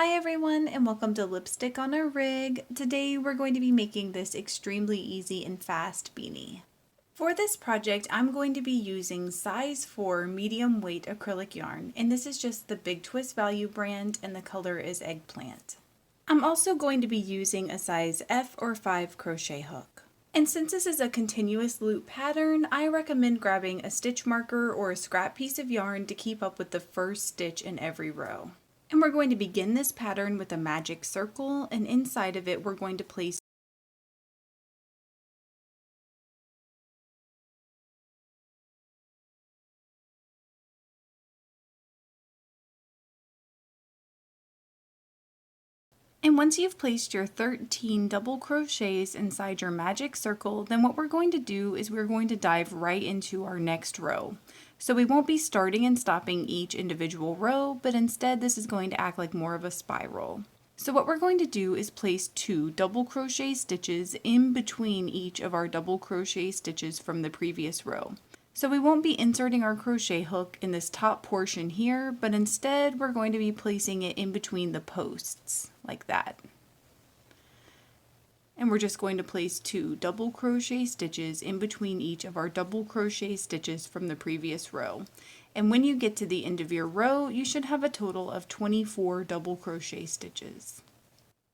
Hi everyone and welcome to Lipstick on a Rig. Today we're going to be making this extremely easy and fast beanie. For this project I'm going to be using size 4 medium weight acrylic yarn, and this is just the Big Twist Value brand and the color is Eggplant. I'm also going to be using a size F or 5 crochet hook. And since this is a continuous loop pattern, I recommend grabbing a stitch marker or a scrap piece of yarn to keep up with the first stitch in every row. And we're going to begin this pattern with a magic circle, and inside of it we're going to place And once you've placed your 13 double crochets inside your magic circle, then what we're going to do is we're going to dive right into our next row. So we won't be starting and stopping each individual row, but instead this is going to act like more of a spiral. So what we're going to do is place 2 double crochet stitches in between each of our double crochet stitches from the previous row. So we won't be inserting our crochet hook in this top portion here, but instead we're going to be placing it in between the posts, like that. And we're just going to place 2 double crochet stitches in between each of our double crochet stitches from the previous row. And when you get to the end of your row, you should have a total of 24 double crochet stitches.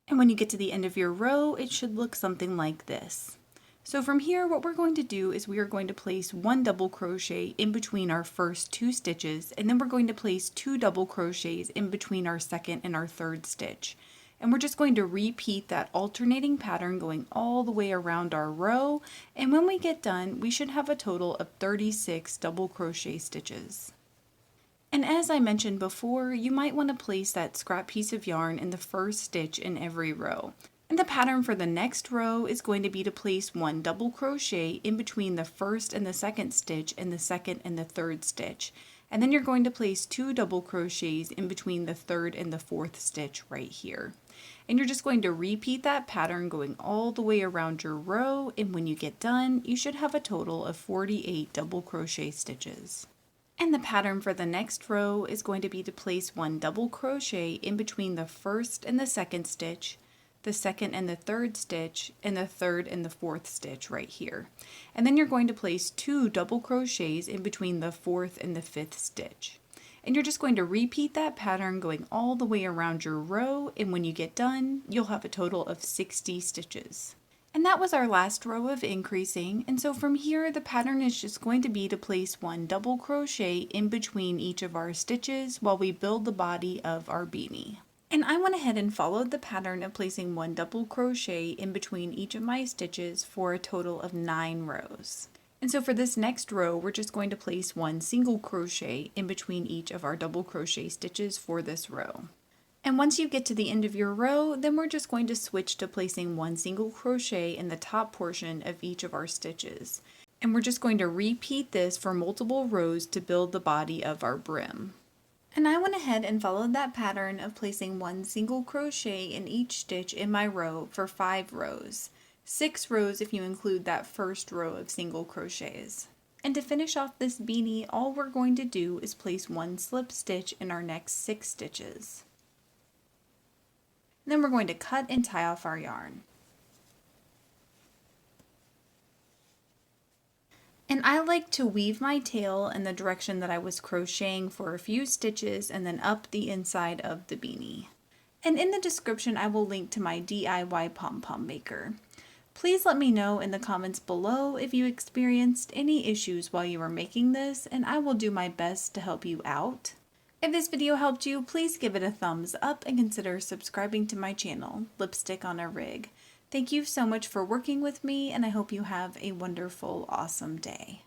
And when you get to the end of your row, it should look something like this. So from here, what we're going to do is we are going to place 1 double crochet in between our first 2 stitches, and then we're going to place 2 double crochets in between our second and our third stitch. And we're just going to repeat that alternating pattern going all the way around our row, and when we get done, we should have a total of 36 double crochet stitches. And as I mentioned before, you might want to place that scrap piece of yarn in the first stitch in every row. And the pattern for the next row is going to be to place 1 double crochet in between the first and the second stitch and the second and the third stitch. And then you're going to place 2 double crochets in between the third and the fourth stitch right here. And you're just going to repeat that pattern going all the way around your row, and when you get done, you should have a total of 48 double crochet stitches. And the pattern for the next row is going to be to place 1 double crochet in between the first and the second stitch, the second and the third stitch, and the third and the fourth stitch right here. And then you're going to place 2 double crochets in between the fourth and the fifth stitch. And you're just going to repeat that pattern going all the way around your row, and when you get done, you'll have a total of 60 stitches. And that was our last row of increasing, and so from here the pattern is just going to be to place 1 double crochet in between each of our stitches while we build the body of our beanie. And I went ahead and followed the pattern of placing 1 double crochet in between each of my stitches for a total of 9 rows. And so for this next row, we're just going to place 1 single crochet in between each of our double crochet stitches for this row. And once you get to the end of your row, then we're just going to switch to placing 1 single crochet in the top portion of each of our stitches. And we're just going to repeat this for multiple rows to build the body of our brim. And I went ahead and followed that pattern of placing 1 single crochet in each stitch in my row for 5 rows. 6 rows if you include that first row of single crochets. And to finish off this beanie, all we're going to do is place 1 slip stitch in our next 6 stitches. And then we're going to cut and tie off our yarn. And I like to weave my tail in the direction that I was crocheting for a few stitches and then up the inside of the beanie. And in the description I will link to my DIY pom-pom maker. Please let me know in the comments below if you experienced any issues while you were making this, and I will do my best to help you out. If this video helped you, please give it a thumbs up and consider subscribing to my channel, Lipstick on a Rig. Thank you so much for working with me, and I hope you have a wonderful, awesome day.